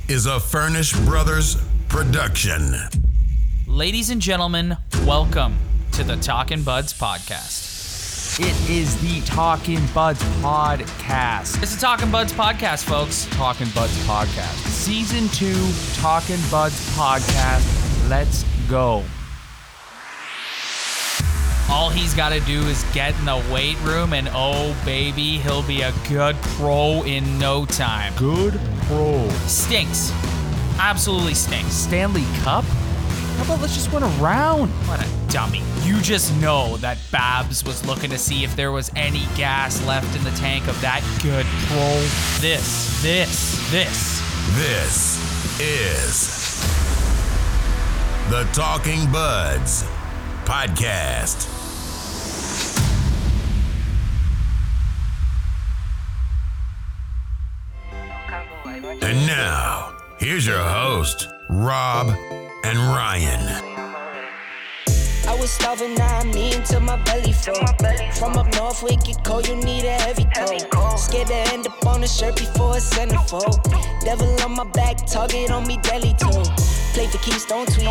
is a Furnish Brothers production. Ladies and gentlemen, welcome to the Talkin' Buds podcast. It is the Talkin' Buds podcast. It's the Talkin' Buds podcast, folks. Talkin' Buds podcast. Season 2, Talkin' Buds podcast. Let's go. All he's got to do is get in the weight room, and oh, baby, he'll be a good pro in no time. Good pro. Stinks. Absolutely stinks. Stanley Cup? How about let's just win a round? What a dummy. You just know that Babs was looking to see if there was any gas left in the tank of that good pro. This is the Talking Buds podcast. And now, here's your host, Rob and Ryan. I was starving, now I'm eating till my belly full. From up north, we get cold, you need a heavy coat. Scared to end up on a shirt before a centerfold. Devil on my back, target on me daily too. Play for keeps, don't tweet.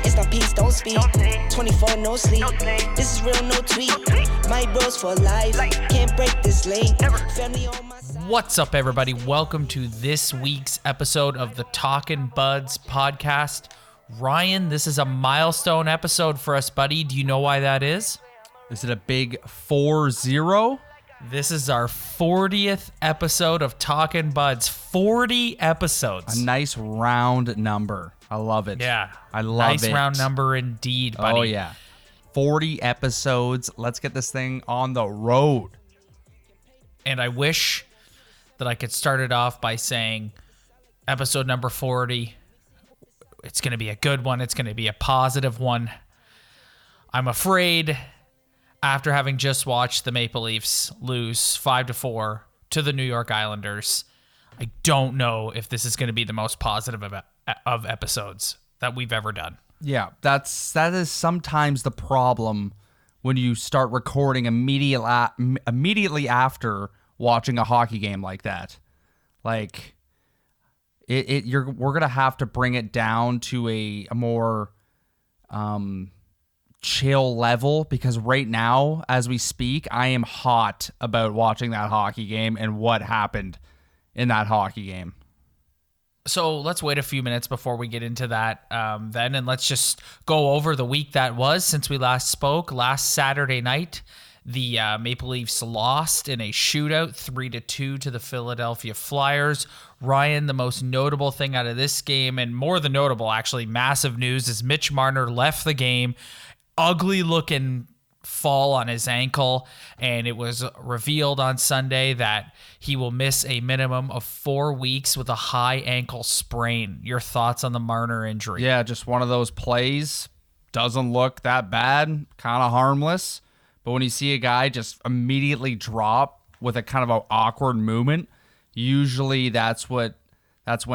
It's not peace, don't speak. 24, no sleep. This is real, no tweet. My bros for life, can't break this link. Family on my side. What's up, everybody? Welcome to this week's episode of the Talkin' Buds podcast. Ryan, this is a milestone episode for us, buddy. Do you know why that is? Is it a big 4-0? This is our 40th episode of Talkin' Buds. 40 episodes. A nice round number. I love it. Yeah. I love it. Nice round number indeed, buddy. Oh, yeah. 40 episodes. Let's get this thing on the road. And I wish that I could start it off by saying episode number 40. It's going to be a good one. It's going to be a positive one. I'm afraid, after having just watched the Maple Leafs lose 5-4 to the New York Islanders, I don't know if this is going to be the most positive of episodes that we've ever done. Yeah, that is sometimes the problem when you start recording immediately after watching a hockey game like that. Like, we're gonna have to bring it down to a more chill level, because right now, as we speak, I am hot about watching that hockey game and what happened in that hockey game. So let's wait a few minutes before we get into that then, and let's just go over the week that was since we last spoke. Last Saturday night, the Maple Leafs lost in a shootout 3-2 to the Philadelphia Flyers. Ryan, the most notable thing out of this game, and more than notable, actually, massive news, is Mitch Marner left the game. Ugly looking fall on his ankle, and it was revealed on Sunday that he will miss a minimum of 4 weeks with a high ankle sprain. Your thoughts on the Marner injury? Yeah, just one of those plays. Doesn't look that bad, kind of harmless. But when you see a guy just immediately drop with a kind of an awkward movement, usually that's when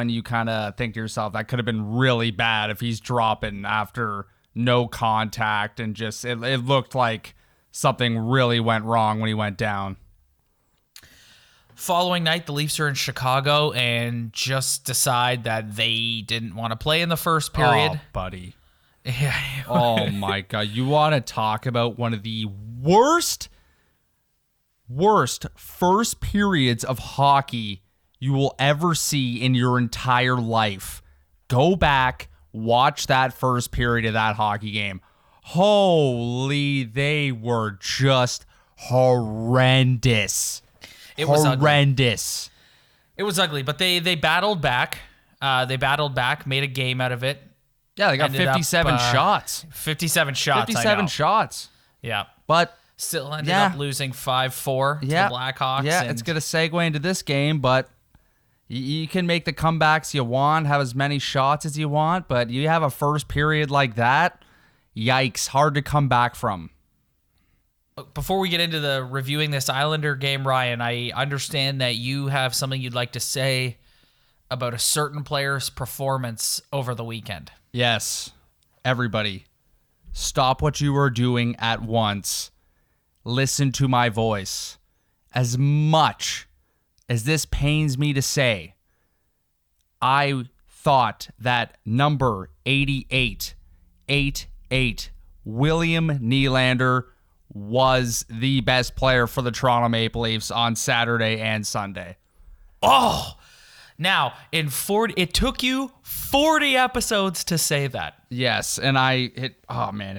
you kind of think to yourself, that could have been really bad if he's dropping after no contact, and just it looked like something really went wrong when he went down. Following night, the Leafs are in Chicago and just decide that they didn't want to play in the first period. Oh, buddy. Yeah. Oh my God. You want to talk about one of the worst first periods of hockey you will ever see in your entire life. Go back, watch that first period of that hockey game. Holy, they were just horrendous. It was horrendous. Ugly. It was ugly, but they battled back. Made a game out of it. Yeah, they got 57 shots. 57 shots. 57 shots. Yeah. But still ended up losing 5-4 to the Blackhawks. Yeah, it's going to segue into this game, but you can make the comebacks you want, have as many shots as you want, but you have a first period like that, yikes, hard to come back from. Before we get into the reviewing this Islander game, Ryan, I understand that you have something you'd like to say about a certain player's performance over the weekend. Yes. Everybody, stop what you are doing at once. Listen to my voice. As much as this pains me to say, I thought that number 88 William Nylander was the best player for the Toronto Maple Leafs on Saturday and Sunday. Oh, now it took you 40 episodes to say that. Yes, and it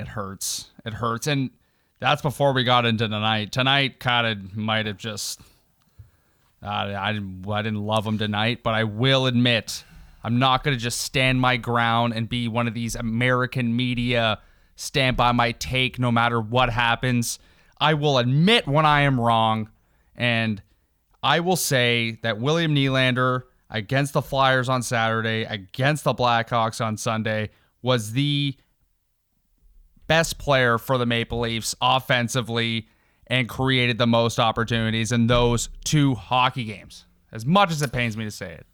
hurts. It hurts. And that's before we got into tonight. Tonight kind of might have just, I didn't love him tonight, but I will admit, I'm not going to just stand my ground and be one of these American media stand by my take no matter what happens. I will admit when I am wrong, and I will say that William Nylander against the Flyers on Saturday, against the Blackhawks on Sunday, was the best player for the Maple Leafs offensively and created the most opportunities in those two hockey games, as much as it pains me to say it.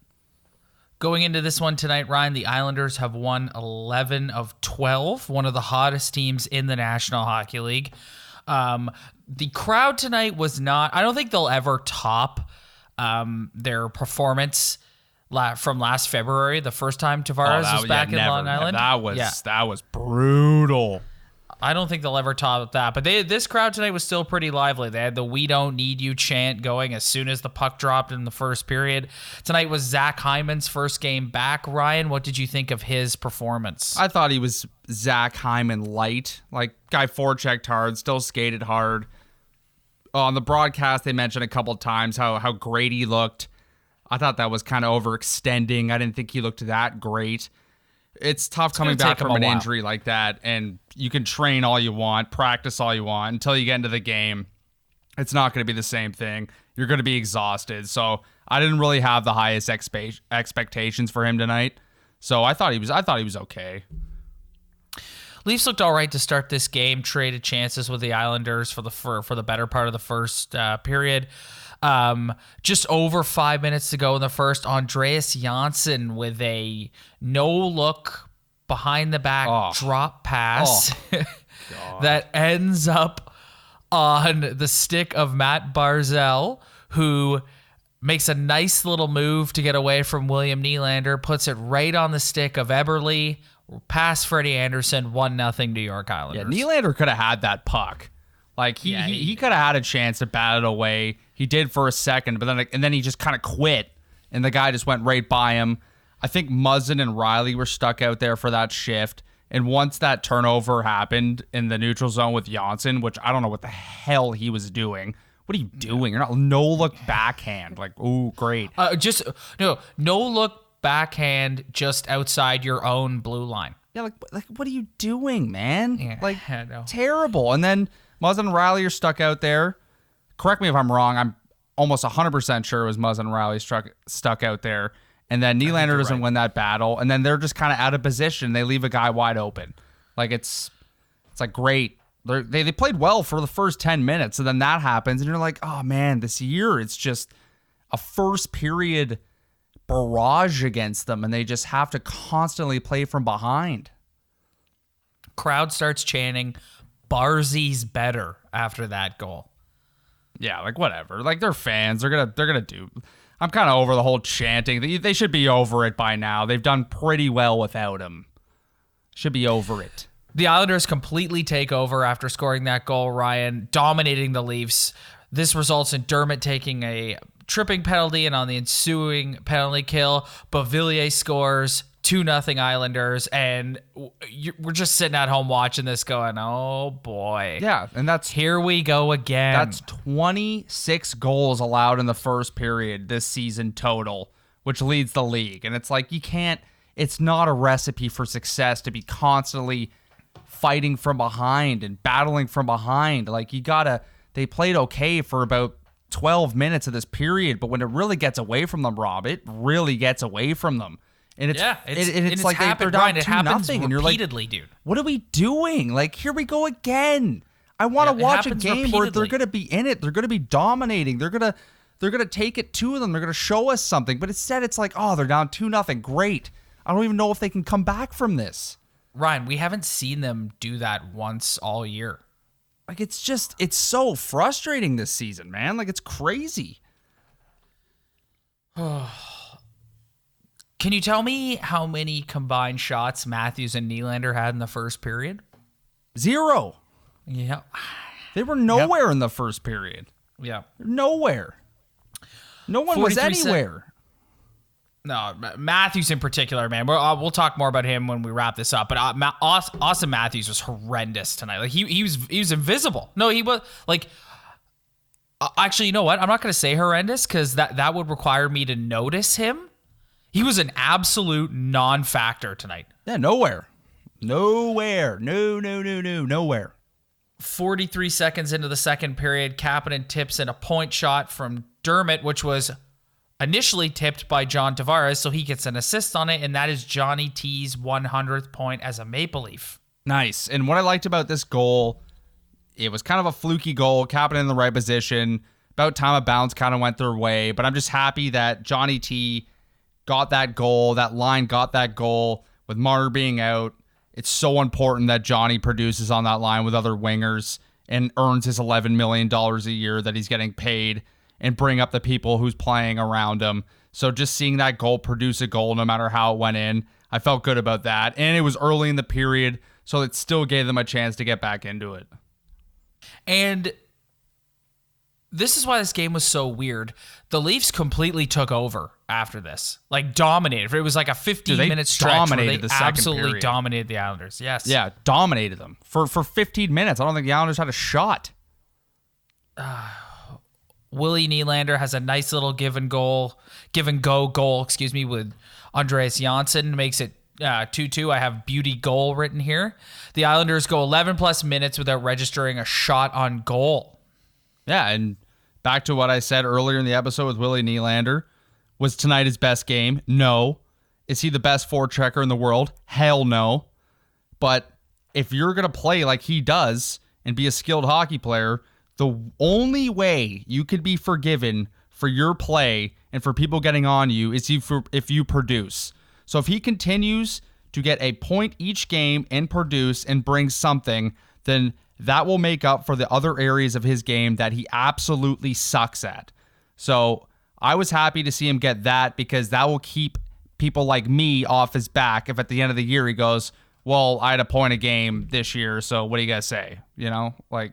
Going into this one tonight, Ryan, the Islanders have won 11 of 12, one of the hottest teams in the National Hockey League. The crowd tonight was not, I don't think they'll ever top their performance from last February, the first time Tavares was back in Long Island. That was brutal. I don't think they'll ever top that. But this crowd tonight was still pretty lively. They had the "We don't need you" chant going as soon as the puck dropped in the first period. Tonight was Zach Hyman's first game back. Ryan, what did you think of his performance? I thought he was Zach Hyman light. Like, guy forechecked hard, still skated hard. On the broadcast, they mentioned a couple times how great he looked. I thought that was kind of overextending. I didn't think he looked that great. It's tough coming back from an injury like that, and you can train all you want, practice all you want, until you get into the game. It's not going to be the same thing. You're going to be exhausted. So I didn't really have the highest expectations for him tonight. So I thought he was okay. Leafs looked all right to start this game, traded chances with the Islanders for the better part of the first period. Just over 5 minutes to go in the first, Andreas Janssen with a no-look behind-the-back drop pass that ends up on the stick of Matt Barzal, who makes a nice little move to get away from William Nylander, puts it right on the stick of Eberle, pass Freddie Anderson, 1-0 New York Islanders. Yeah, Nylander could have had that puck. Like, he could have had a chance to bat it away. He did for a second, but then he just kind of quit, and the guy just went right by him. I think Muzzin and Riley were stuck out there for that shift, and once that turnover happened in the neutral zone with Janssen, which I don't know what the hell he was doing. What are you doing? You're not no-look backhand. Like, ooh, great. No-look backhand just outside your own blue line. Yeah, like what are you doing, man? Yeah, terrible. And then Muzzin and Riley are stuck out there. Correct me if I'm wrong. I'm almost 100% sure it was Muzzin and Riley stuck out there. And then Nylander doesn't win that battle. And then they're just kind of out of position. They leave a guy wide open. Like, it's like, great. They played well for the first 10 minutes. And then that happens. And you're like, oh, man, this year it's just a first period barrage against them. And they just have to constantly play from behind. Crowd starts chanting, Barzy's better after that goal. Yeah, like, whatever. Like, they're fans. They're gonna do. I'm kind of over the whole chanting. They should be over it by now. They've done pretty well without him. Should be over it. The Islanders completely take over after scoring that goal, Ryan, dominating the Leafs. This results in Dermott taking a tripping penalty, and on the ensuing penalty kill, Beauvillier scores 2-0 Islanders, and we're just sitting at home watching this going, oh boy. Yeah, and here we go again. That's 26 goals allowed in the first period this season total, which leads the league. And it's like, it's not a recipe for success to be constantly fighting from behind and battling from behind. Like, they played okay for about 12 minutes of this period, but when it really gets away from them, Rob, it really gets away from them. And it's like they're down 2-0, and you're like, dude, what are we doing? Like, here we go again. I want to watch a game where they're going to be in it. They're going to be dominating. They're going to take it to them. They're going to show us something. But instead, it's like, oh, they're down 2-0. Great. I don't even know if they can come back from this. Ryan, we haven't seen them do that once all year. Like, it's so frustrating this season, man. Like, it's crazy. Can you tell me how many combined shots Matthews and Nylander had in the first period? 0. Yeah. They were nowhere in the first period. Yeah. Nowhere. No one was 43 anywhere. No, Matthews in particular, man. We'll talk more about him when we wrap this up. But Austin Matthews was horrendous tonight. Like he was invisible. No, he was like. Actually, you know what? I'm not going to say horrendous because that would require me to notice him. He was an absolute non-factor tonight. Yeah, nowhere. Nowhere. Nowhere. 43 seconds into the second period, Kapanen tips in a point shot from Dermott, which was initially tipped by John Tavares, so he gets an assist on it, and that is Johnny T's 100th point as a Maple Leaf. Nice. And what I liked about this goal, it was kind of a fluky goal, Kapanen in the right position. About time a bounce kind of went their way, but I'm just happy that Johnny T got that goal, that line got that goal with Marner being out. It's so important that Johnny produces on that line with other wingers and earns his $11 million a year that he's getting paid and bring up the people who's playing around him. So just seeing that goal produce a goal no matter how it went in, I felt good about that. And it was early in the period, so it still gave them a chance to get back into it. And this is why this game was so weird. The Leafs completely took over after this. Like, dominated. It was like a 15-minute stretch where they absolutely dominated the Islanders. Yes. Yeah, dominated them. For 15 minutes. I don't think the Islanders had a shot. Willie Nylander has a nice little give and go goal, with Andreas Janssen. Makes it 2-2. I have beauty goal written here. The Islanders go 11 plus minutes without registering a shot on goal. Yeah, and back to what I said earlier in the episode with Willie Nylander. Was tonight his best game? No. Is he the best forechecker in the world? Hell no. But if you're going to play like he does and be a skilled hockey player, the only way you could be forgiven for your play and for people getting on you is if you produce. So if he continues to get a point each game and produce and bring something, then that will make up for the other areas of his game that he absolutely sucks at. So I was happy to see him get that because that will keep people like me off his back if at the end of the year he goes, well, I had a point a game this year, so what do you guys say? You know, like...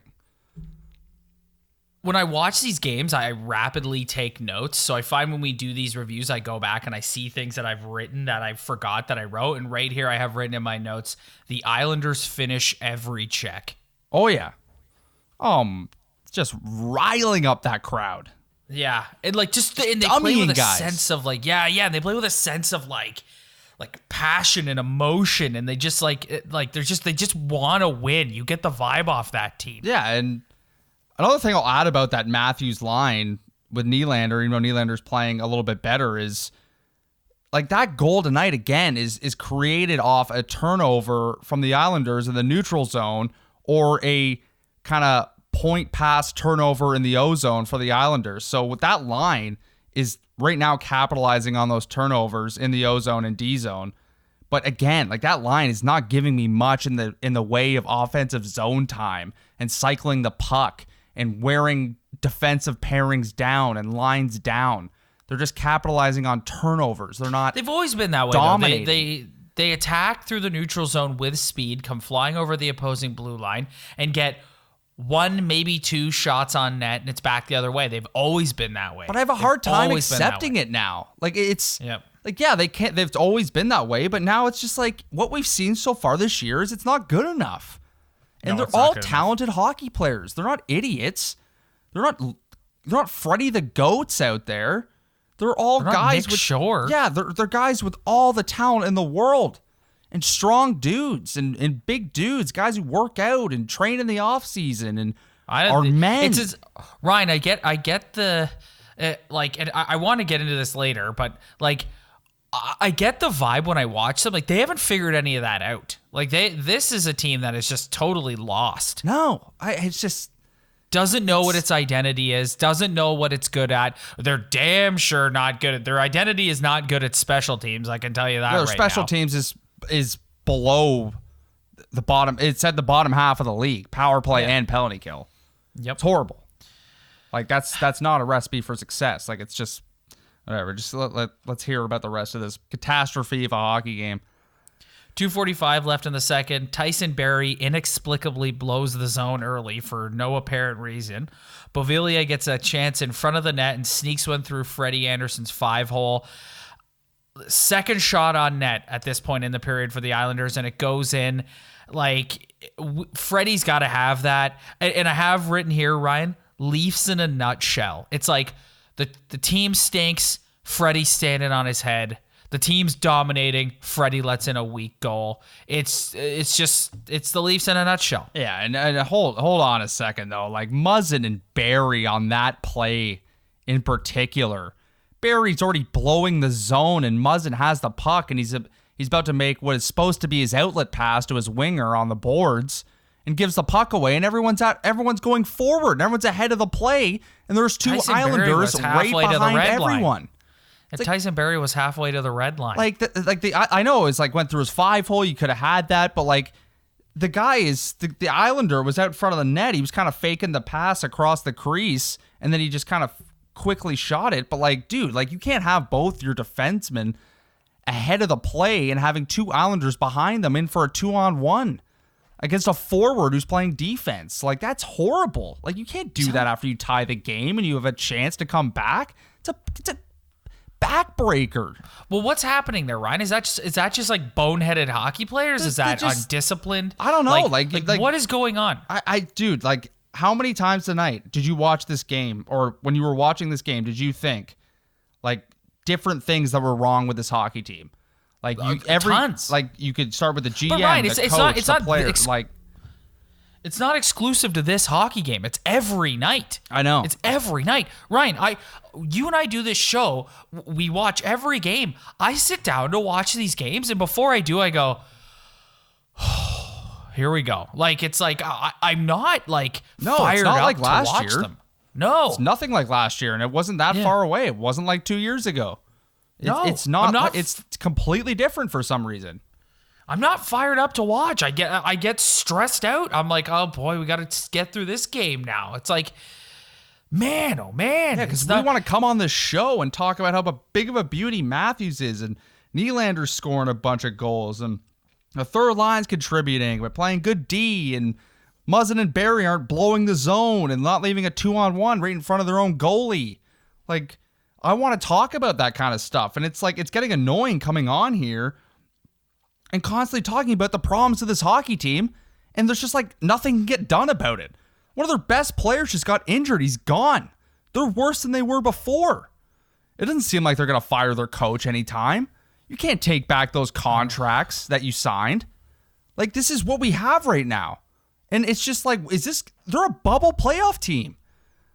When I watch these games, I rapidly take notes. So I find when we do these reviews, I go back and I see things that I've written that I forgot that I wrote. And right here, I have written in my notes, the Islanders finish every check. Oh, yeah. Just riling up that crowd. Yeah. And like, and they play with a sense of like, yeah. They play with a sense of like passion and emotion. And they just they just want to win. You get the vibe off that team. Yeah. And another thing I'll add about that Matthews line with Nylander, even though Nylander's playing a little bit better, is like that goal tonight again is created off a turnover from the Islanders in the neutral zone or a kind of point pass turnover in the O zone for the Islanders. So with that line is right now capitalizing on those turnovers in the O zone and D zone. But again, like that line is not giving me much in the way of offensive zone time and cycling the puck and wearing defensive pairings down and lines down. They're just capitalizing on turnovers. They've always been that way. Dominating. They attack through the neutral zone with speed, come flying over the opposing blue line, and get one, maybe two shots on net, and it's back the other way. They've always been that way. But I have a hard time accepting it now. Like it's like, yeah, they've always been that way, but now it's just like what we've seen so far this year is it's not good enough. And they're all talented hockey players. They're not idiots. They're not Freddie the Goats out there. They're all guys with yeah, they're guys with all the talent in the world and strong dudes and big dudes, guys who work out and train in the off season and are men. Ryan, I get the and I want to get into this later, but like I get the vibe when I watch them. Like they haven't figured any of that out. Like this is a team that is just totally lost. No, it's just doesn't know what its identity is, doesn't know what it's good at. They're damn sure not good at their identity is not good at special teams. I can tell you that. No, special teams is below the bottom. It's at the bottom half of the league, power play and penalty kill. Yep, it's horrible. Like that's not a recipe for success. Like it's just Whatever. Just let's hear about the rest of this catastrophe of a hockey game. 2:45 left in the second. Tyson Barrie inexplicably blows the zone early for no apparent reason. Bovilia gets a chance in front of the net and sneaks one through Freddie Anderson's 5-hole. Second shot on net at this point in the period for the Islanders, and it goes in. Like, Freddie's got to have that. And I have written here, Ryan, Leafs in a nutshell. It's like the team stinks, Freddie's standing on his head. The team's dominating, Freddie lets in a weak goal. It's the Leafs in a nutshell. Yeah, and hold on a second, though. Like, Muzzin and Barrie on that play in particular. Barry's already blowing the zone, and Muzzin has the puck, and he's about to make what is supposed to be his outlet pass to his winger on the boards, and gives the puck away, and everyone's going forward, and everyone's ahead of the play, and there's two Tyson Islanders right behind everyone. And Tyson Barrie was halfway to the red line. I know it's like went through his 5-hole. You could have had that, but like the guy is the Islander was out in front of the net. He was kind of faking the pass across the crease, and then he just kind of quickly shot it. But like, dude, like you can't have both your defensemen ahead of the play and having two Islanders behind them in for a 2-on-1 against a forward who's playing defense. Like, that's horrible. Like, you can't do that after you tie the game and you have a chance to come back. It's a backbreaker. Well, what's happening there, Ryan? Is that just like boneheaded hockey players? Is that undisciplined? I don't know. Like what is going on? Dude, like, how many times tonight did you watch this game, or when you were watching this game, did you think like different things that were wrong with this hockey team? Like tons. Like you could start with the GM, but Ryan, the coach, the players. It's not exclusive to this hockey game. It's every night. I know. It's every night. Ryan, you and I do this show. We watch every game. I sit down to watch these games, and before I do, I go, oh, here we go. Like, it's like I'm not like fired up like last to watch year. Them. No. It's nothing like last year, and it wasn't that far away. It wasn't like 2 years ago. It's not. It's completely different for some reason. I'm not fired up to watch. I get stressed out. I'm like, oh boy, we got to get through this game now. It's like, man, oh man. Yeah, because we want to come on this show and talk about how big of a beauty Matthews is, and Nylander's scoring a bunch of goals, and the third line's contributing, but playing good D, and Muzzin and Barrie aren't blowing the zone and not leaving a 2-on-1 right in front of their own goalie. Like, I want to talk about that kind of stuff, and it's like it's getting annoying coming on here and constantly talking about the problems of this hockey team, and there's just like nothing can get done about it. One of their best players just got injured. He's gone. They're worse than they were before. It doesn't seem like they're going to fire their coach anytime. You can't take back those contracts that you signed. Like, this is what we have right now. And it's just like, they're a bubble playoff team.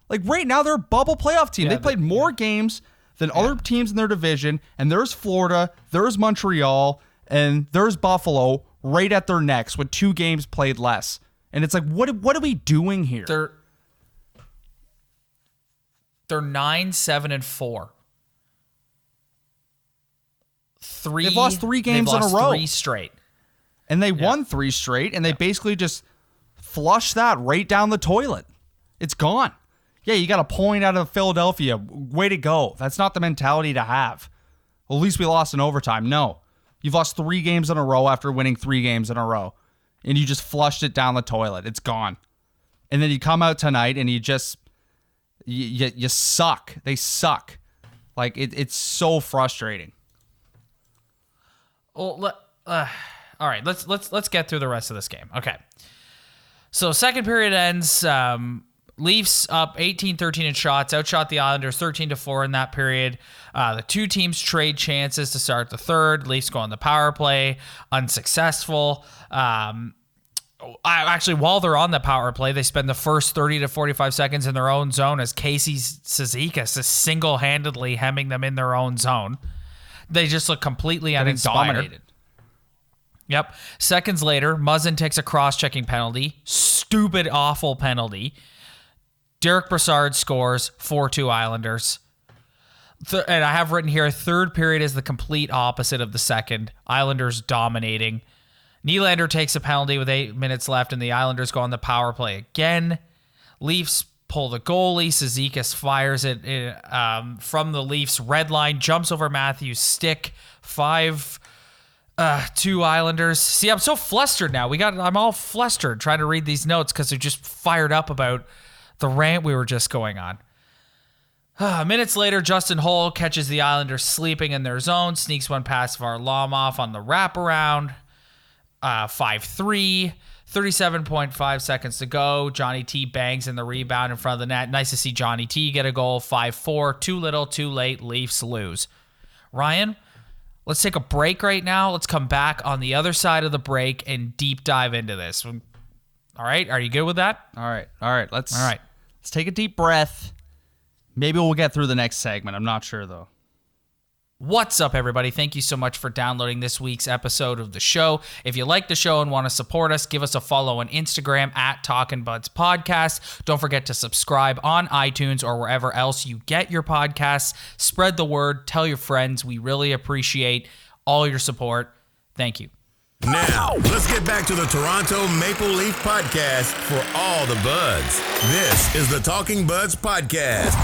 Like, right now, they're a bubble playoff team. They played more games than other teams in their division, and there's Florida, there's Montreal, and there's Buffalo right at their necks with 2 games played less. And it's like, what are we doing here? They're 9-7-4. They've lost 3 games in a row. 3 straight. And they won 3 straight, and they basically just flushed that right down the toilet. It's gone. Yeah, you got a point out of Philadelphia. Way to go. That's not the mentality to have. Well, at least we lost in overtime. No. You've lost 3 games in a row after winning 3 games in a row. And you just flushed it down the toilet. It's gone. And then you come out tonight and you just... You suck. They suck. Like, it's so frustrating. Well, all right, let's get through the rest of this game. Okay. So second period ends. Leafs up 18-13 in shots, outshot the Islanders 13-4 in that period. The two teams trade chances to start the third. Leafs go on the power play, unsuccessful. Actually, while they're on the power play, they spend the first 30 to 45 seconds in their own zone as Casey Cizikas is single-handedly hemming them in their own zone. They just look completely uninspired. Dominated. Yep. Seconds later, Muzzin takes a cross-checking penalty. Stupid, awful penalty. Derek Brassard scores 4-2 Islanders. And I have written here, third period is the complete opposite of the second. Islanders dominating. Nylander takes a penalty with 8 minutes left, and the Islanders go on the power play again. Leafs pull the goalie. Cizikas fires it from the Leafs red line, jumps over Matthews' stick. 5-2 Islanders. See, I'm so flustered now. I'm all flustered trying to read these notes because they're just fired up about the rant we were just going on. Minutes later, Justin Holl catches the Islanders sleeping in their zone, sneaks one past Varlamov on the wraparound. 5-3, 37.5 seconds to go. Johnny T bangs in the rebound in front of the net. Nice to see Johnny T get a goal. 5-4, too little, too late. Leafs lose. Ryan, let's take a break right now. Let's come back on the other side of the break and deep dive into this. All right, are you good with that? All right. Let's take a deep breath. Maybe we'll get through the next segment. I'm not sure, though. What's up, everybody? Thank you so much for downloading this week's episode of the show. If you like the show and want to support us, give us a follow on Instagram at Talkin' Buds Podcast. Don't forget to subscribe on iTunes or wherever else you get your podcasts. Spread the word. Tell your friends. We really appreciate all your support. Thank you. Now, let's get back to the Toronto Maple Leaf Podcast for all the buds. This is the Talking Buds Podcast.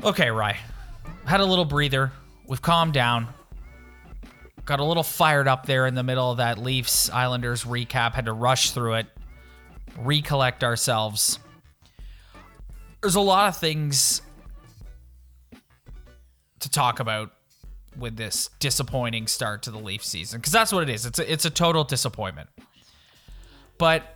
Okay, Rye. Had a little breather. We've calmed down. Got a little fired up there in the middle of that Leafs Islanders recap. Had to rush through it. Recollect ourselves. There's a lot of things to talk about with this disappointing start to the Leafs season. Because that's what it is. It's a total disappointment. But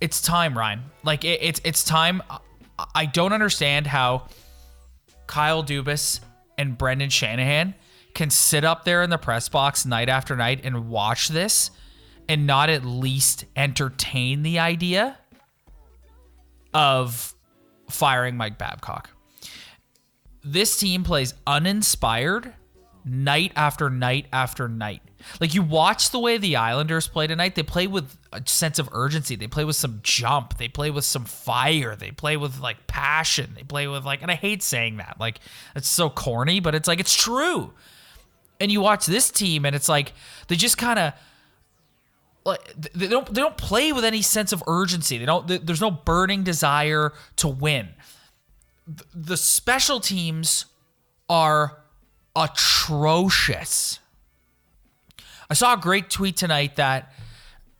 it's time, Ryan. Like, it's time. I don't understand how Kyle Dubas and Brendan Shanahan can sit up there in the press box night after night and watch this and not at least entertain the idea of firing Mike Babcock. This team plays uninspired night after night after night. Like, you watch the way the Islanders play tonight. They play with a sense of urgency. They play with some jump. They play with some fire. They play with, like, passion. They play with, like, and I hate saying that. Like, it's so corny, but it's like, it's true. And you watch this team and it's like, they just kind of, like, they don't play with any sense of urgency. There's no burning desire to win. The special teams are atrocious. I saw a great tweet tonight that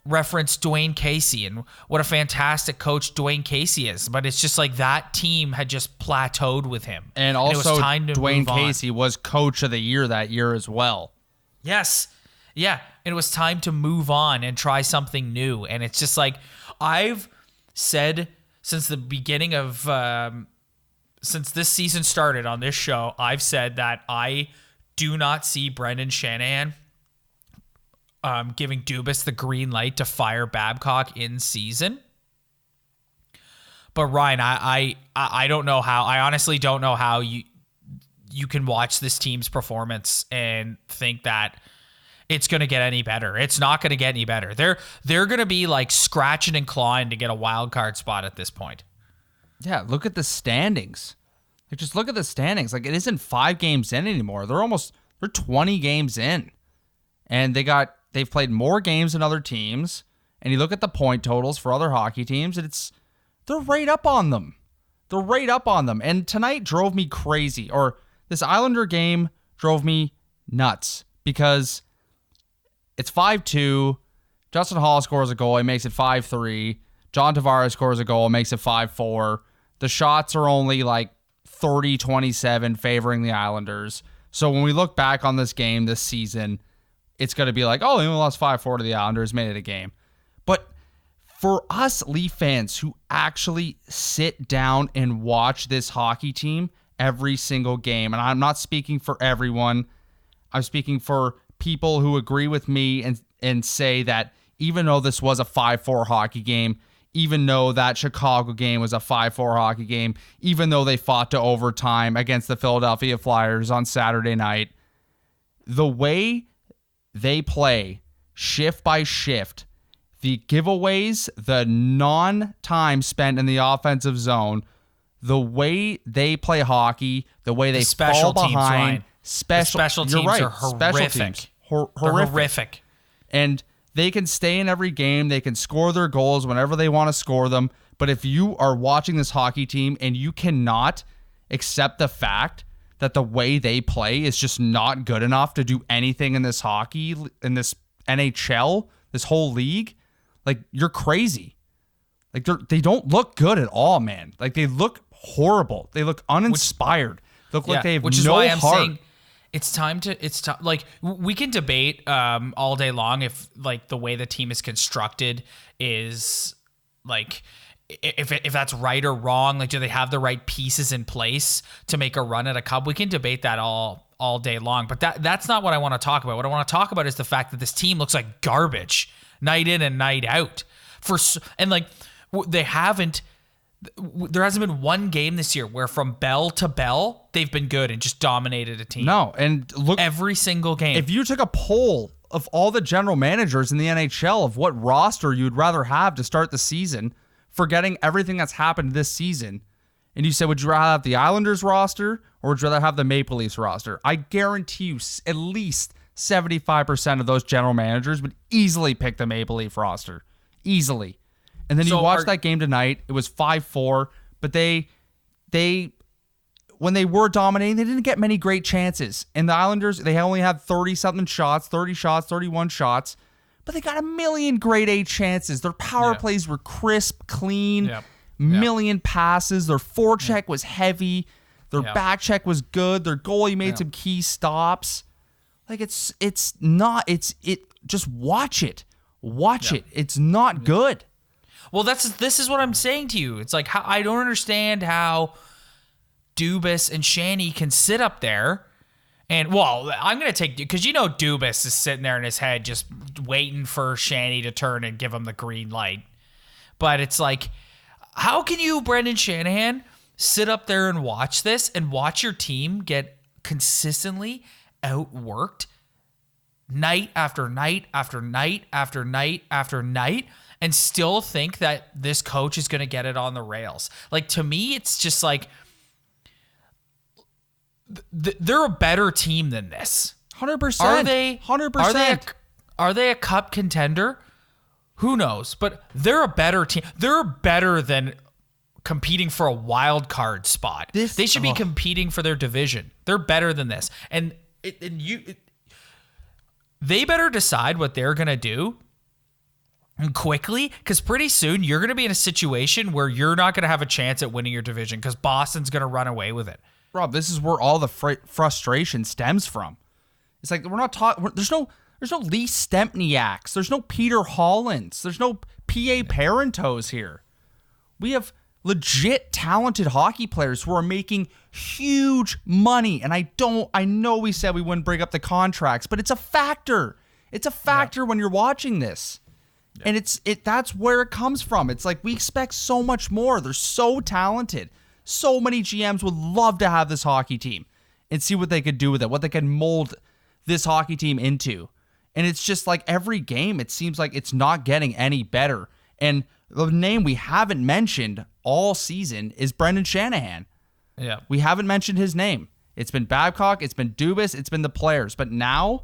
referenced Dwayne Casey and what a fantastic coach Dwayne Casey is. But it's just like that team had just plateaued with him. And also, it was time to Dwayne Casey was coach of the year that year as well. Yes. Yeah. And it was time to move on and try something new. And it's just like, I've said since the beginning of, since this season started on this show, I've said that I do not see Brendan Shanahan giving Dubas the green light to fire Babcock in season. But Ryan, I don't know how. I honestly don't know how you can watch this team's performance and think that it's going to get any better. It's not going to get any better. They're going to be like scratching and clawing to get a wild card spot at this point. Yeah, look at the standings. Like, just look at the standings. Like, it isn't 5 games in anymore. They're 20 games in. And they've played more games than other teams. And you look at the point totals for other hockey teams, and they're right up on them. They're right up on them. And tonight drove me crazy. Or this Islander game drove me nuts because it's 5-2. Justin Holl scores a goal. He makes it 5-3. John Tavares scores a goal, makes it 5-4. The shots are only like 30-27 favoring the Islanders. So when we look back on this game this season, it's going to be like, oh, they only lost 5-4 to the Islanders, made it a game. But for us Leaf fans who actually sit down and watch this hockey team every single game, and I'm not speaking for everyone, I'm speaking for people who agree with me and say that even though this was a 5-4 hockey game, even though that Chicago game was a 5-4 hockey game, even though they fought to overtime against the Philadelphia Flyers on Saturday night, the way they play shift by shift, the giveaways, the non-time spent in the offensive zone, the way they play hockey, the way they fall behind. Special teams are horrific. Horrific. And they can stay in every game. They can score their goals whenever they want to score them. But if you are watching this hockey team and you cannot accept the fact that the way they play is just not good enough to do anything in this hockey, in this NHL, this whole league, like, you're crazy. Like, they don't look good at all, man. Like, they look horrible. They look uninspired. They look like they have which is no why I'm heart. saying it's time. Like, we can debate all day long if, like, the way the team is constructed is, like, if that's right or wrong. Like, do they have the right pieces in place to make a run at a cup? We can debate that all day long, but that's not what I want to talk about. What I want to talk about is the fact that this team looks like garbage night in and night out. There hasn't been one game this year where from bell to bell they've been good and just dominated a team. No, and look, every single game. If you took a poll of all the general managers in the NHL of what roster you'd rather have to start the season, forgetting everything that's happened this season, and you said, would you rather have the Islanders roster or would you rather have the Maple Leafs roster? I guarantee you at least 75% of those general managers would easily pick the Maple Leaf roster. Easily. And then you watch that game tonight, it was 5-4, but they when they were dominating, they didn't get many great chances. And the Islanders, they only had 30-something shots, 30 shots, 31 shots, but they got a million grade A chances. Their power plays were crisp, clean, million passes. Their forecheck was heavy. Their back check was good. Their goalie made some key stops. Like, just watch it. Watch it. It's not good. Well, this is what I'm saying to you. It's like, I don't understand how Dubas and Shanny can sit up there and, well, I'm going to take, because Dubas is sitting there in his head just waiting for Shanny to turn and give him the green light. But it's like, how can you, Brendan Shanahan, sit up there and watch this and watch your team get consistently outworked night after night after night after night after night and still think that this coach is going to get it on the rails? Like, to me, it's just like, they're a better team than this. 100%. Are they? 100%. Are they a cup contender? Who knows? But they're a better team. They're better than competing for a wild card spot. They should be competing for their division. They're better than this. And they better decide what they're going to do quickly, because pretty soon you're going to be in a situation where you're not going to have a chance at winning your division because Boston's going to run away with it. Rob, this is where all the frustration stems from. It's like, we're not talking. There's no Lee Stempniaks. There's no Peter Hollands. There's no P.A. Parentos here. We have legit talented hockey players who are making huge money. And I know we said we wouldn't bring up the contracts, but it's a factor. It's a factor when you're watching this. Yeah. And that's where it comes from. It's like, we expect so much more. They're so talented. So many GMs would love to have this hockey team and see what they could do with it, what they can mold this hockey team into. And it's just like, every game, it seems like it's not getting any better. And the name we haven't mentioned all season is Brendan Shanahan. Yeah. We haven't mentioned his name. It's been Babcock, it's been Dubas, it's been the players. But now,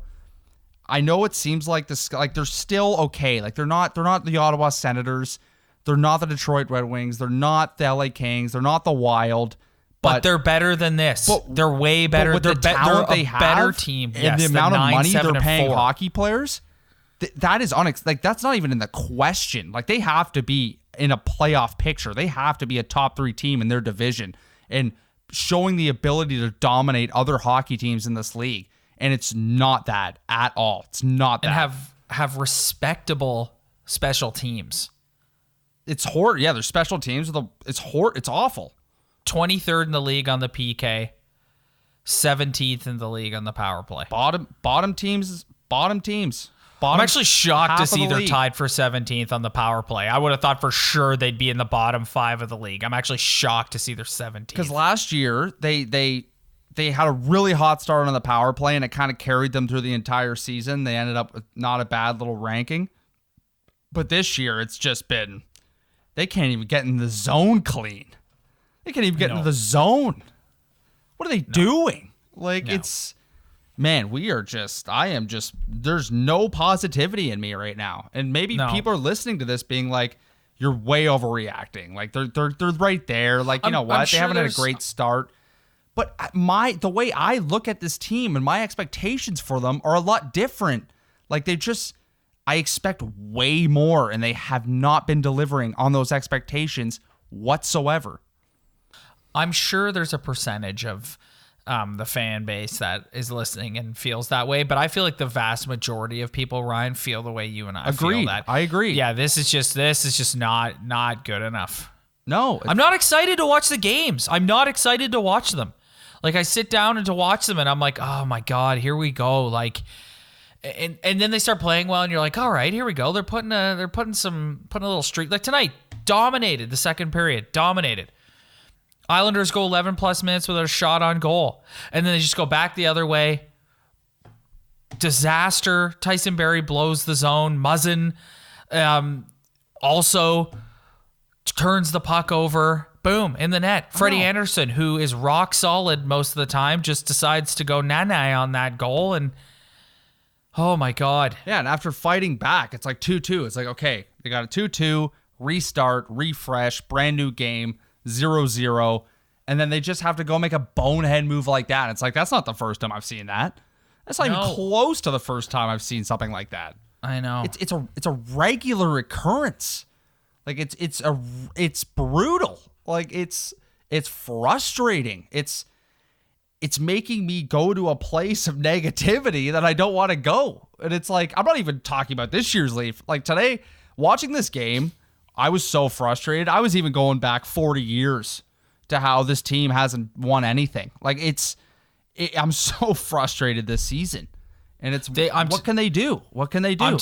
I know it seems like they're still okay. Like, they're not the Ottawa Senators. They're not the Detroit Red Wings. They're not the LA Kings. They're not the Wild. But they're better than this. They're way better. With the talent they have, better team. And the amount of money they're paying hockey players, that is that's not even in the question. Like, they have to be in a playoff picture. They have to be a top 3 team in their division and showing the ability to dominate other hockey teams in this league. And it's not that at all. It's not that. And have respectable special teams. It's horrible. Yeah, their special teams. It's awful. 23rd in the league on the PK, 17th in the league on the power play. Bottom teams. I'm actually shocked to see they're tied for 17th on the power play. I would have thought for sure they'd be in the bottom 5 of the league. I'm actually shocked to see they're 17th. Because last year they they had a really hot start on the power play, and it kind of carried them through the entire season. They ended up with not a bad little ranking. But this year, it's just been, they can't even get in the zone clean. They can't even get into the zone. What are they doing? It's, man, there's no positivity in me right now. And maybe people are listening to this being like, you're way overreacting. Like, they're right there. Like, you know what? They haven't had a great start. But the way I look at this team and my expectations for them are a lot different. Like, I expect way more, and they have not been delivering on those expectations whatsoever. I'm sure there's a percentage of the fan base that is listening and feels that way, but I feel like the vast majority of people, Ryan, feel the way you and I feel that. I agree. Yeah, this is just not good enough. No. I'm not excited to watch the games. I'm not excited to watch them. Like, I sit down and to watch them, and I'm like, oh my God, here we go. Like, and then they start playing well, and you're like, all right, here we go. They're putting a little streak. Like tonight, dominated the second period, dominated. Islanders go 11 plus minutes without a shot on goal, and then they just go back the other way. Disaster. Tyson Barrie blows the zone. Muzzin also turns the puck over. Boom, in the net. Freddie Anderson, who is rock solid most of the time, just decides to go na-na on that goal, and oh my God. Yeah, and after fighting back, it's like 2-2. It's like, okay, they got a 2-2, restart, refresh, brand new game, 0-0, and then they just have to go make a bonehead move like that. It's like, that's not the first time I've seen that. That's not even close to the first time I've seen something like that. I know. It's a regular occurrence. Like, it's brutal. Like, it's frustrating. It's making me go to a place of negativity that I don't want to go. And it's like, I'm not even talking about this year's Leaf. Like, today, watching this game, I was so frustrated. I was even going back 40 years to how this team hasn't won anything. Like, I'm so frustrated this season. And what can they do? What can they do?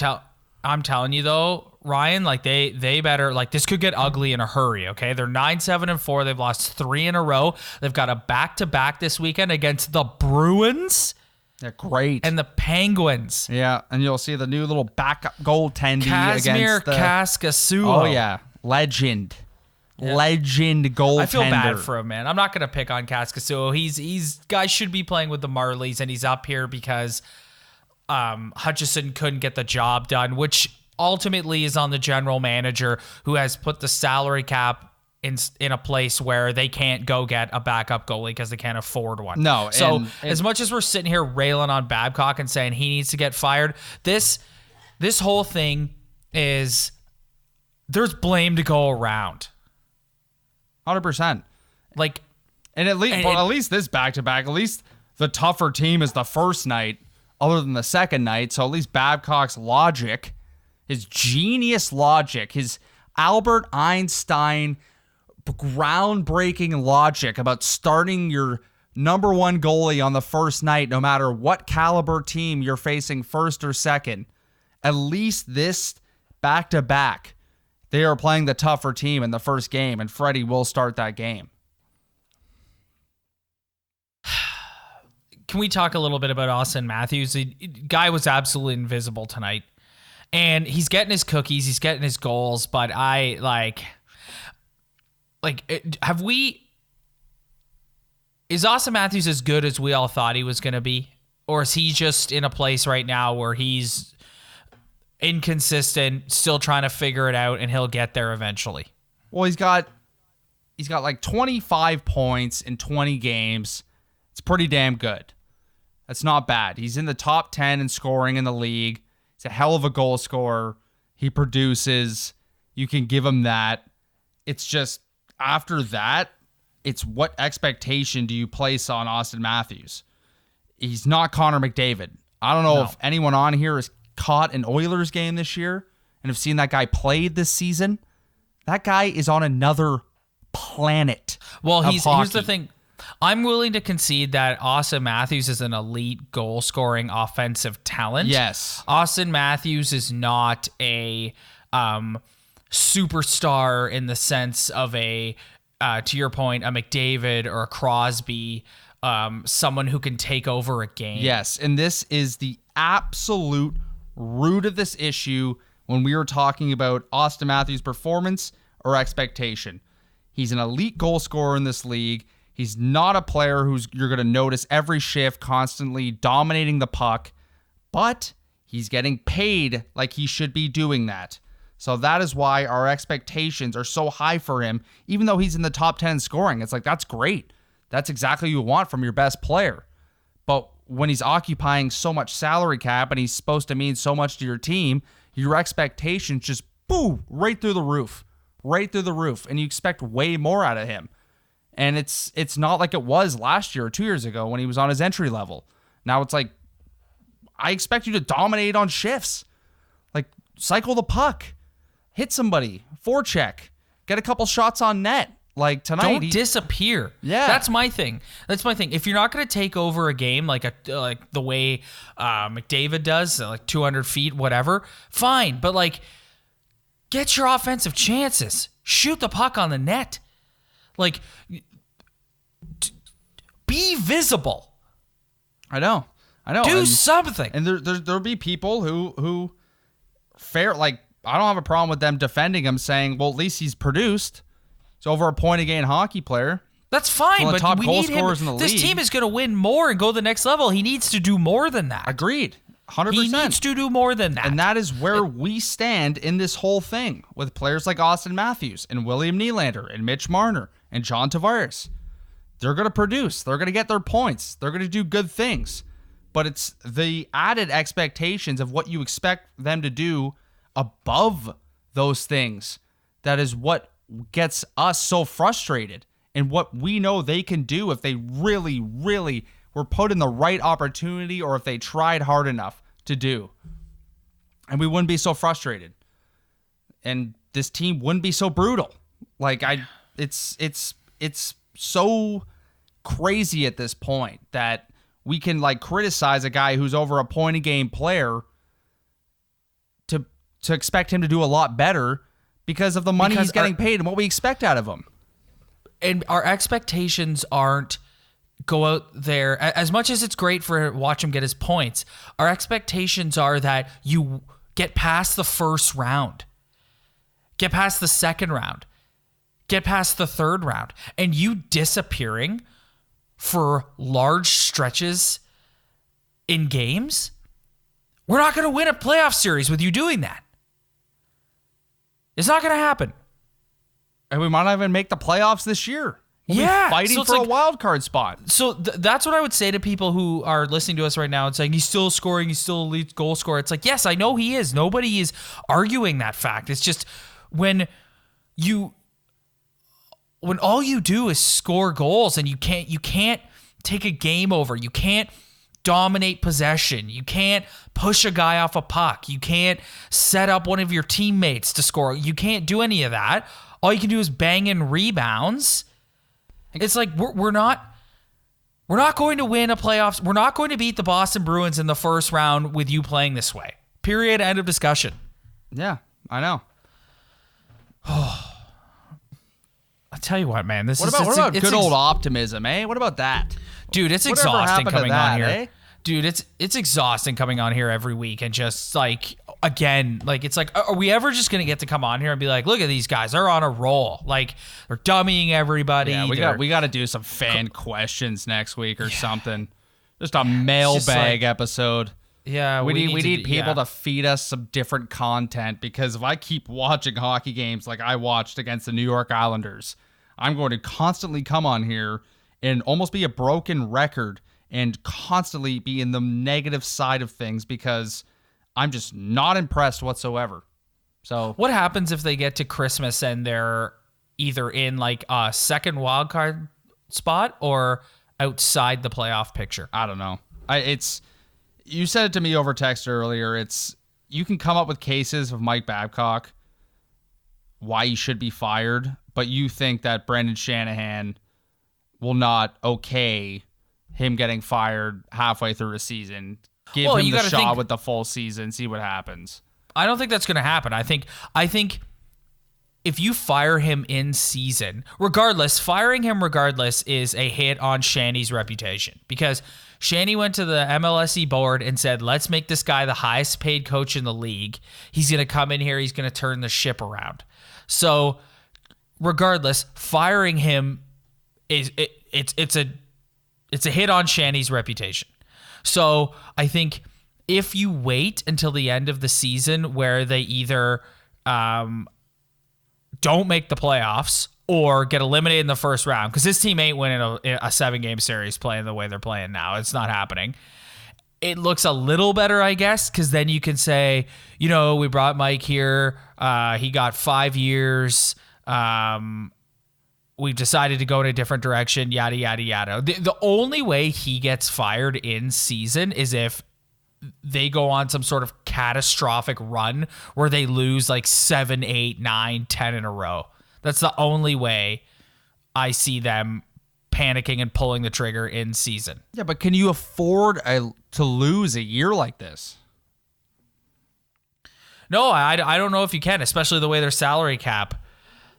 I'm telling you, though, Ryan, like, they better, like, this could get ugly in a hurry, okay? They're 9-7-4. They've lost 3 in a row. They've got a back-to-back this weekend against the Bruins. They're great. And the Penguins. Yeah, and you'll see the new little backup goaltending Kazimir against the... Kaskasuo. Oh, yeah. Legend goaltender. I feel bad for him, man. I'm not going to pick on Kaskasuo. He's guys should be playing with the Marlies, and he's up here because Hutchison couldn't get the job done, which ultimately is on the general manager, who has put the salary cap in a place where they can't go get a backup goalie because they can't afford one. No. So as much as we're sitting here railing on Babcock and saying he needs to get fired, this whole thing is, there's blame to go around. 100%. Like, and at least this back-to-back, at least the tougher team is the first night other than the second night. So at least Babcock's logic, his genius logic, his Albert Einstein groundbreaking logic about starting your number one goalie on the first night, no matter what caliber team you're facing, first or second. At least this back-to-back, they are playing the tougher team in the first game, and Freddie will start that game. Can we talk a little bit about Austin Matthews? The guy was absolutely invisible tonight. And he's getting his cookies, he's getting his goals, but is Austin Matthews as good as we all thought he was going to be? Or is he just in a place right now where he's inconsistent, still trying to figure it out, and he'll get there eventually? Well, he's got like 25 points in 20 games. It's pretty damn good. That's not bad. He's in the top 10 in scoring in the league. He's a hell of a goal scorer. He produces. You can give him that. It's just, after that, it's what expectation do you place on Austin Matthews? He's not Connor McDavid. I don't know if anyone on here has caught an Oilers game this year and have seen that guy play this season. That guy is on another planet. Well, here's the thing. I'm willing to concede that Austin Matthews is an elite goal-scoring offensive talent. Yes. Austin Matthews is not a superstar in the sense of to your point, a McDavid or a Crosby someone who can take over a game. Yes, and this is the absolute root of this issue when we were talking about Austin Matthews' performance or expectation. He's an elite goal scorer in this league. He's not a player who's you're going to notice every shift constantly dominating the puck, but he's getting paid like he should be doing that. So that is why our expectations are so high for him, even though he's in the top 10 in scoring. It's like, that's great. That's exactly what you want from your best player. But when he's occupying so much salary cap and he's supposed to mean so much to your team, your expectations just, boom, right through the roof. Right through the roof. And you expect way more out of him. And it's not like it was last year or 2 years ago when he was on his entry level. Now it's like, I expect you to dominate on shifts. Like, cycle the puck. Hit somebody. Forecheck. Get a couple shots on net. Like tonight. Don't disappear. Yeah. That's my thing. If you're not going to take over a game like the way McDavid does, like 200 feet, whatever, fine. But like, get your offensive chances. Shoot the puck on the net. Like, be visible. I know. Do something. And there'll be people who like, I don't have a problem with them defending him, saying, well, at least he's produced. He's over a point a game hockey player. That's fine, One of the top but we goal need him. scorers in the This league. team is going to win more and go the next level. He needs to do more than that. Agreed. 100%. He needs to do more than that. And that is where we stand in this whole thing with players like Austin Matthews and William Nylander and Mitch Marner and John Tavares. They're going to produce. They're going to get their points. They're going to do good things. But it's the added expectations of what you expect them to do above those things that is what gets us so frustrated, and what we know they can do if they really, really were put in the right opportunity or if they tried hard enough to do. And we wouldn't be so frustrated. And this team wouldn't be so brutal. Like, it's so crazy at this point that we can like criticize a guy who's over a point a game player to expect him to do a lot better because of the money he's getting paid and what we expect out of him. And our expectations aren't go out there, as much as it's great for watch him get his points, our expectations are that you get past the first round, get past the second round, get past the third round, and you disappearing for large stretches in games, we're not going to win a playoff series with you doing that. It's not going to happen. And we might not even make the playoffs this year. We'll be fighting for a wild card spot. So that's what I would say to people who are listening to us right now and saying he's still scoring, he's still a elite goal scorer. It's like, yes, I know he is. Nobody is arguing that fact. It's just when all you do is score goals and you can't take a game over. You can't dominate possession. You can't push a guy off a puck. You can't set up one of your teammates to score. You can't do any of that. All you can do is bang in rebounds. It's like we're not going to win a playoffs. We're not going to beat the Boston Bruins in the first round with you playing this way. Period. End of discussion. Yeah, I know. I'll tell you what, man. What about good old optimism, eh? What about that? Dude, it's Whatever exhausting coming on here. Eh? Dude, it's exhausting coming on here every week and just like, again, like, it's like, are we ever just going to get to come on here and be like, look at these guys, they're on a roll. Like, they're dummying everybody. Yeah, we got to do some fan questions next week or something. Just a mailbag episode. Yeah, we need people to feed us some different content, because if I keep watching hockey games like I watched against the New York Islanders, I'm going to constantly come on here and almost be a broken record and constantly be in the negative side of things because I'm just not impressed whatsoever. So what happens if they get to Christmas and they're either in like a second wild card spot or outside the playoff picture? I don't know. You said it to me over text earlier. You can come up with cases of Mike Babcock, why he should be fired, but you think that Brendan Shanahan will not okay him getting fired halfway through a season. Give him the shot with the full season, see what happens. I don't think that's going to happen. I think if you fire him in season, firing him regardless is a hit on Shanny's reputation, because Shanny went to the MLSE board and said, let's make this guy the highest paid coach in the league. He's going to come in here. He's going to turn the ship around. So regardless, firing him it's a hit on Shanny's reputation. So I think if you wait until the end of the season where they either don't make the playoffs or get eliminated in the first round, because this team ain't winning a 7-game series playing the way they're playing now. It's not happening. It looks a little better, I guess, because then you can say, we brought Mike here. He got 5 years. We've decided to go in a different direction, yada, yada, yada. The only way he gets fired in season is if they go on some sort of catastrophic run where they lose like 7, 8, 9, 10 in a row. That's the only way I see them panicking and pulling the trigger in season. Yeah, but can you afford to lose a year like this? No, I don't know if you can, especially the way their salary cap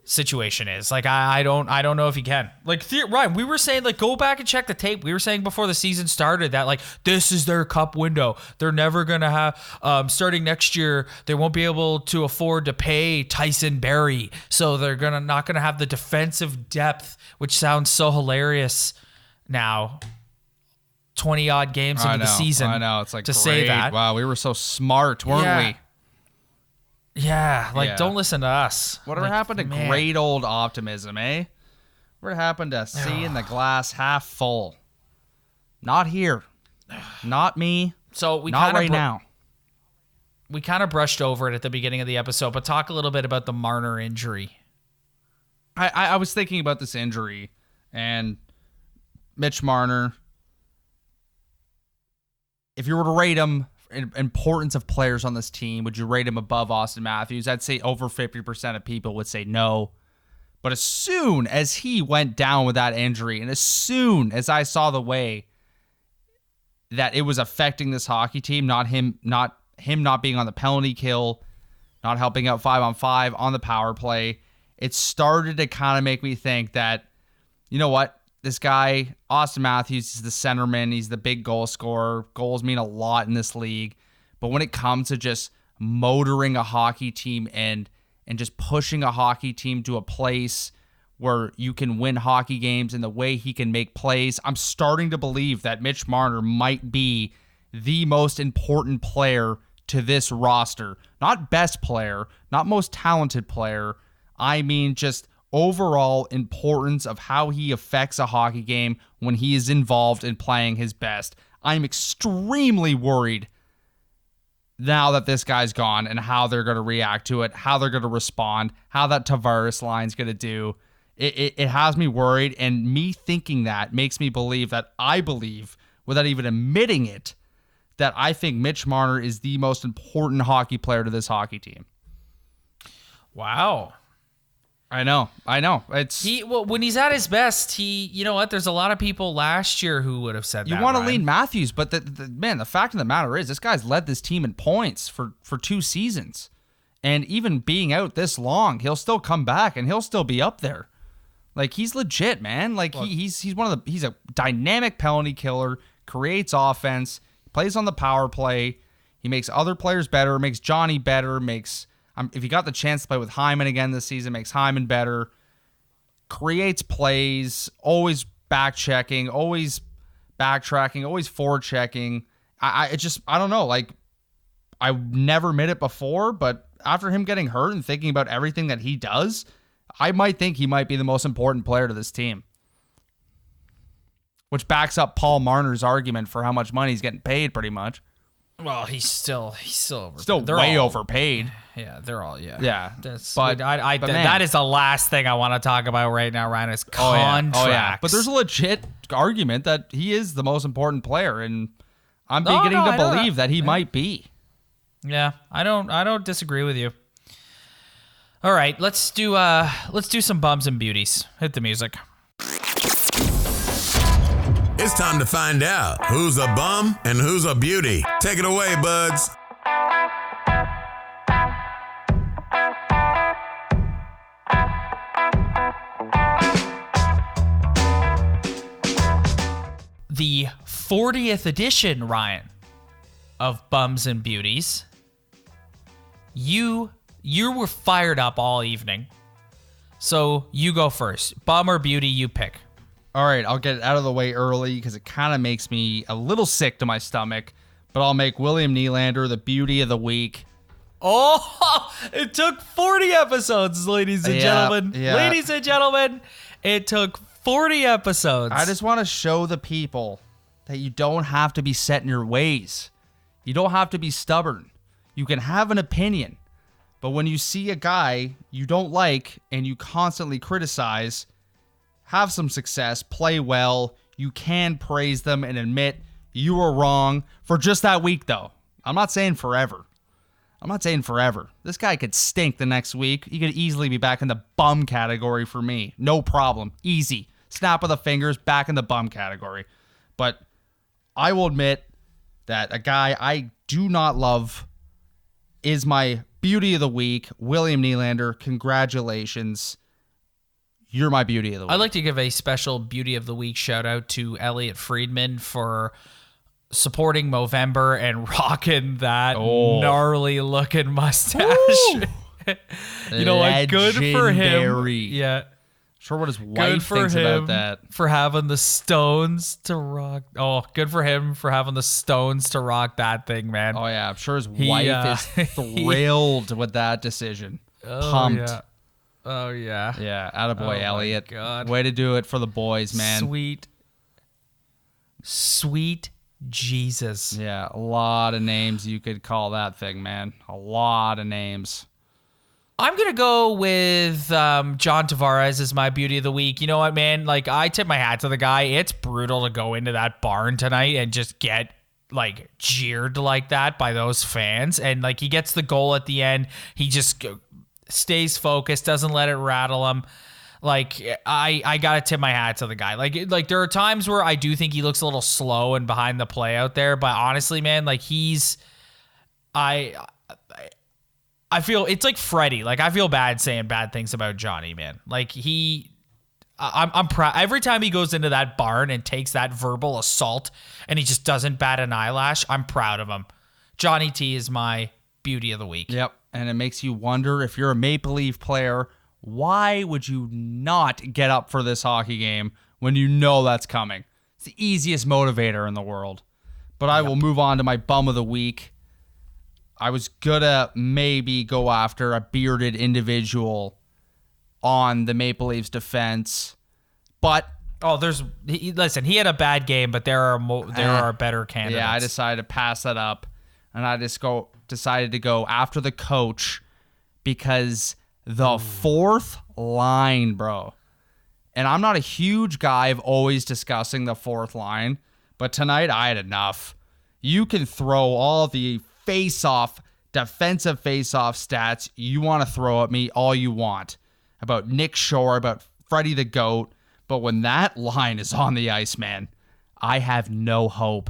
situation is. Like, I don't know if you can. Like, Ryan, we were saying, like, go back and check the tape. We were saying before the season started that, like, this is their cup window. They're never going to have, starting next year, they won't be able to afford to pay Tyson Barrie. So they're not going to have the defensive depth, which sounds so hilarious now. 20-odd games into the season. I know. It's like, to great. Say that. Wow, we were so smart, weren't we? Yeah, don't listen to us. Whatever happened to great old optimism, eh? What happened to seeing the glass half full? Not here. Not me. So we not right now. We kind of brushed over it at the beginning of the episode, but talk a little bit about the Marner injury. I was thinking about this injury, and Mitch Marner, if you were to rate him, importance of players on this team, would you rate him above Austin Matthews? I'd say over 50% of people would say no. But as soon as he went down with that injury, and as soon as I saw the way that it was affecting this hockey team, not him not being on the penalty kill, not helping out 5-on-5 on the power play, it started to kind of make me think that, you know what? This guy, Austin Matthews, is the centerman. He's the big goal scorer. Goals mean a lot in this league. But when it comes to just motoring a hockey team and just pushing a hockey team to a place where you can win hockey games and the way he can make plays, I'm starting to believe that Mitch Marner might be the most important player to this roster. Not best player, not most talented player. I mean just overall importance of how he affects a hockey game when he is involved in playing his best. I'm extremely worried now that this guy's gone and how they're going to react to it, how they're going to respond, how that Tavares line's going to do. It has me worried, and me thinking that makes me believe that I believe, without even admitting it, that I think Mitch Marner is the most important hockey player to this hockey team. Wow. I know. It's when he's at his best, you know what? There's a lot of people last year who would have said that. You want to lean Matthews, but the fact of the matter is, this guy's led this team in points for 2 seasons, and even being out this long, he'll still come back and he'll still be up there. Like, he's legit, man. Like, he's he's a dynamic penalty killer, creates offense, plays on the power play. He makes other players better, makes Johnny better, if you got the chance to play with Hyman again this season, makes Hyman better, creates plays, always back-checking, always backtracking, always forward-checking. I don't know. Like, I never admit it before, but after him getting hurt and thinking about everything that he does, I might think he might be the most important player to this team. Which backs up Paul Marner's argument for how much money he's getting paid, pretty much. Well, he's still overpaid. Still way overpaid. Yeah, they're all yeah. But that is the last thing I want to talk about right now, Ryan. Is contracts. Oh yeah. But there's a legit argument that he is the most important player, and I'm beginning to believe that he might be. Yeah, I don't disagree with you. All right, let's do some bums and beauties. Hit the music. It's time to find out who's a bum and who's a beauty. Take it away, buds. The 40th edition, Ryan, of Bums and Beauties. You were fired up all evening. So you go first. Bum or beauty, you pick. All right, I'll get it out of the way early because it kind of makes me a little sick to my stomach. But I'll make William Nylander the beauty of the week. Oh, it took 40 episodes, ladies and gentlemen. Yeah. Ladies and gentlemen, it took 40 episodes. I just want to show the people that you don't have to be set in your ways. You don't have to be stubborn. You can have an opinion. But when you see a guy you don't like and you constantly criticize, have some success, play well, you can praise them and admit you were wrong for just that week, though. I'm not saying forever. This guy could stink the next week. He could easily be back in the bum category for me. No problem. Easy. Snap of the fingers, back in the bum category. But I will admit that a guy I do not love is my beauty of the week, William Nylander. Congratulations. You're my beauty of the week. I'd like to give a special beauty of the week shout out to Elliot Friedman for supporting Movember and rocking that gnarly looking mustache. You know what? Good for him. Legendary. Yeah. Sure what his wife thinks about that. For having the Stones to rock. Oh, good for him for having the Stones to rock that thing, man. Oh, yeah. I'm sure his wife is thrilled with that decision. Pumped. Yeah. Oh, yeah. Yeah. Attaboy, Elliot. God. Way to do it for the boys, man. Sweet Jesus. Yeah. A lot of names you could call that thing, man. A lot of names. I'm going to go with John Tavares as my beauty of the week. You know what, man? Like, I tip my hat to the guy. It's brutal to go into that barn tonight and just get, like, jeered like that by those fans. And, like, he gets the goal at the end. He just stays focused, doesn't let it rattle him. Like, I got to tip my hat to the guy. Like, there are times where I do think he looks a little slow and behind the play out there. But honestly, man, like, I feel it's like Freddie. Like, I feel bad saying bad things about Johnny, man. Like, I'm proud every time he goes into that barn and takes that verbal assault and he just doesn't bat an eyelash. I'm proud of him. Johnny T is my beauty of the week. Yep. And it makes you wonder, if you're a Maple Leaf player, why would you not get up for this hockey game when you know that's coming? It's the easiest motivator in the world. But I will move on to my bum of the week. I was gonna maybe go after a bearded individual on the Maple Leafs defense, but listen, he had a bad game, but there are better candidates. Yeah, I decided to pass that up, and I decided to go after the coach because the fourth line, bro. And I'm not a huge guy of always discussing the fourth line, but tonight I had enough. You can throw all the defensive face-off stats you want to throw at me all you want about Nick Shore, about Freddie the Goat, but when that line is on the ice, man, I have no hope.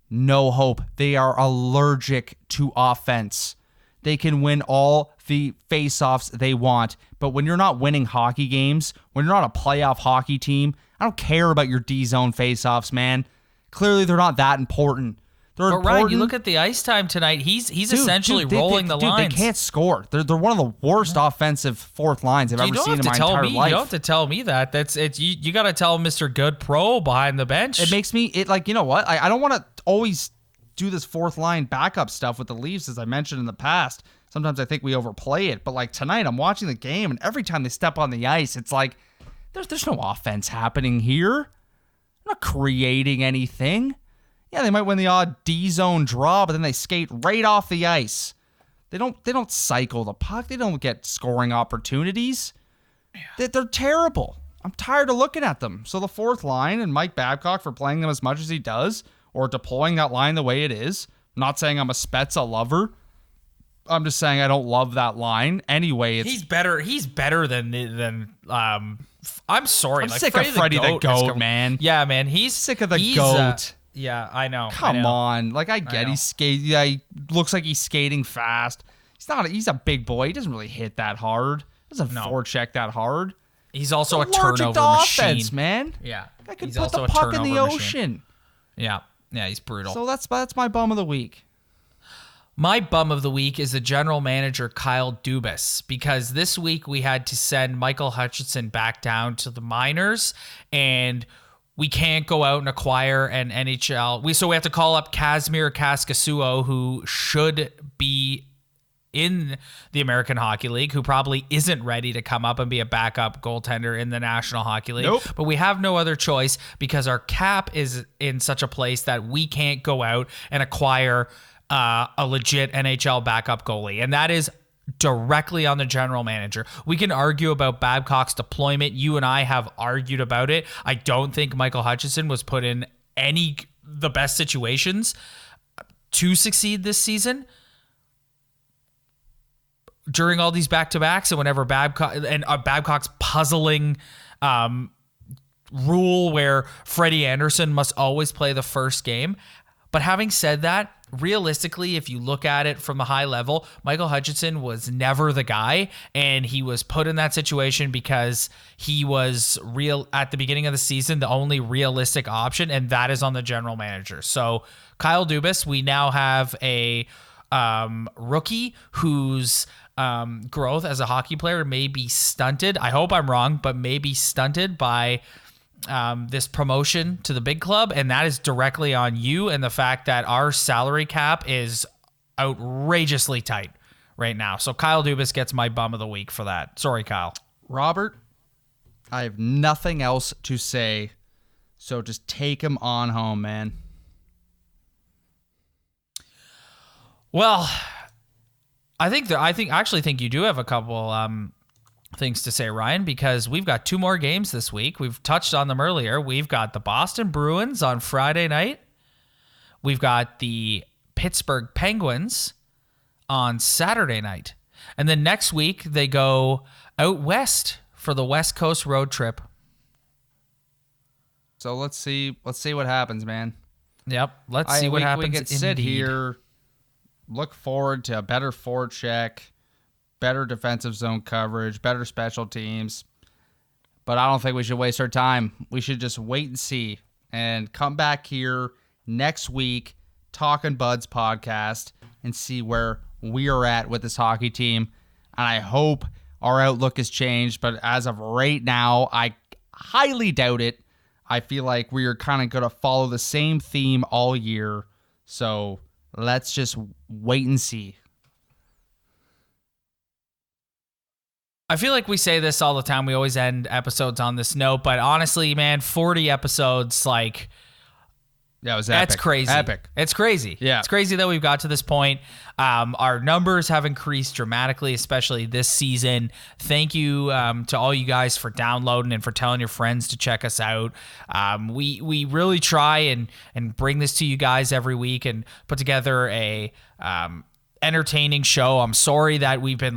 No hope. They are allergic to offense. They can win all the face-offs they want, but when you're not winning hockey games, when you're not a playoff hockey team, I don't care about your D-zone face-offs, man. Clearly, they're not that important. But Ryan, you look at the ice time tonight. He's essentially rolling the lines. They can't score. They're one of the worst offensive fourth lines I've ever seen in my entire life. You don't have to tell me that. You got to tell Mr. Good Pro behind the bench. It makes me you know what? I don't want to always do this fourth line backup stuff with the Leafs, as I mentioned in the past. Sometimes I think we overplay it, but like tonight, I'm watching the game, and every time they step on the ice, it's like there's no offense happening here. I'm not creating anything. Yeah, they might win the odd D-zone draw, but then they skate right off the ice. They don't cycle the puck. They don't get scoring opportunities. Yeah. They're terrible. I'm tired of looking at them. So the fourth line and Mike Babcock for playing them as much as he does, or deploying that line the way it is. I'm not saying I'm a Spezza lover. I'm just saying I don't love that line. Anyway, he's better. He's better than I'm sorry. I'm sick of Freddie the Goat, man. Yeah, man. He's sick of the Goat. Yeah, I know. Come on. Like, I get he's skating. Yeah, he looks like he's skating fast. He's a big boy. He doesn't really hit that hard. He doesn't forecheck that hard. He's also a Large turnover offense, machine. man. Yeah. I could He's put also the a puck in the turnover ocean. machine. Yeah, he's brutal. So that's my bum of the week. My bum of the week is the general manager, Kyle Dubas, because this week we had to send Michael Hutchinson back down to the minors, and we can't go out and acquire an NHL. So we have to call up Kazimir Kaskasuo, who should be in the American Hockey League, who probably isn't ready to come up and be a backup goaltender in the National Hockey League. Nope. But we have no other choice because our cap is in such a place that we can't go out and acquire a legit NHL backup goalie. And that is directly on the general manager. We can argue about Babcock's deployment. You and I have argued about it. I don't think Michael Hutchinson was put in the best situations to succeed this season. During all these back-to-backs and whenever Babcock's puzzling rule where Freddie Anderson must always play the first game. But having said that, realistically, if you look at it from a high level, Michael Hutchinson was never the guy, and he was put in that situation because he was at the beginning of the season, the only realistic option, and that is on the general manager. So Kyle Dubas, we now have a rookie whose growth as a hockey player may be stunted. I hope I'm wrong, but may be stunted by this promotion to the big club, and that is directly on you and the fact that our salary cap is outrageously tight right now. So Kyle Dubas gets my bum of the week for that. Sorry, Kyle. Robert, I have nothing else to say, so just take him on home, man. Well, I actually think you do have a couple things to say, Ryan, because we've got two more games this week. We've touched on them earlier. We've got the Boston Bruins on Friday night. We've got the Pittsburgh Penguins on Saturday night. And then next week they go out west for the West Coast road trip. So let's see what happens, man. Yep, let's see what happens. We can sit here, look forward to a better forecheck, better defensive zone coverage, better special teams. But I don't think we should waste our time. We should just wait and see and come back here next week, Talking Buds podcast, and see where we are at with this hockey team. And I hope our outlook has changed. But as of right now, I highly doubt it. I feel like we are kind of going to follow the same theme all year. So let's just wait and see. I feel like we say this all the time. We always end episodes on this note, but honestly, man, 40 episodes, like, yeah, it was epic. That's crazy. Epic. It's crazy. Yeah. It's crazy that we've got to this point. Our numbers have increased dramatically, especially this season. Thank you to all you guys for downloading and for telling your friends to check us out. We really try and bring this to you guys every week and put together a entertaining show. I'm sorry that we've been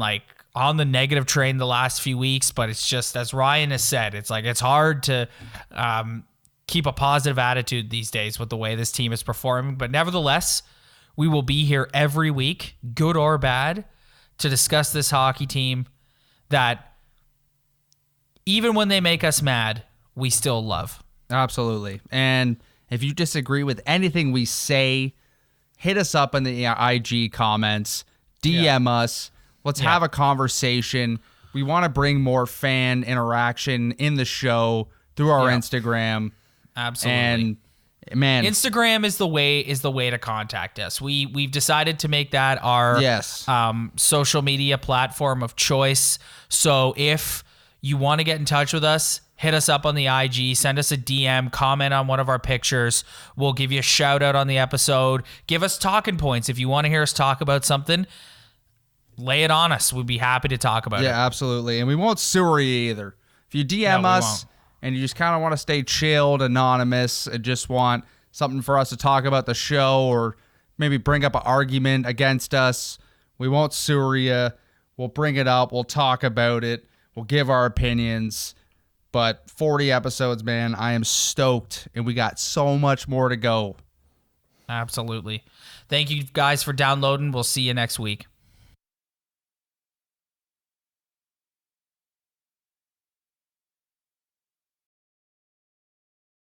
on the negative train the last few weeks, but it's just, as Ryan has said, it's hard to keep a positive attitude these days with the way this team is performing. But nevertheless, we will be here every week, good or bad, to discuss this hockey team that even when they make us mad, we still love. Absolutely. And if you disagree with anything we say, hit us up in the IG comments, DM us. Let's have a conversation. We want to bring more fan interaction in the show through our Instagram. Absolutely. And man, Instagram is the way to contact us. We've decided to make that our social media platform of choice. So if you want to get in touch with us, hit us up on the IG, send us a DM, comment on one of our pictures. We'll give you a shout out on the episode. Give us talking points. If you want to hear us talk about something, lay it on us. We'd be happy to talk about it. Yeah, absolutely. And we won't sewer you either. If you DM us and you just kind of want to stay chilled, anonymous, and just want something for us to talk about the show or maybe bring up an argument against us, we won't sewer you. We'll bring it up. We'll talk about it. We'll give our opinions. But 40 episodes, man, I am stoked. And we got so much more to go. Absolutely. Thank you guys for downloading. We'll see you next week.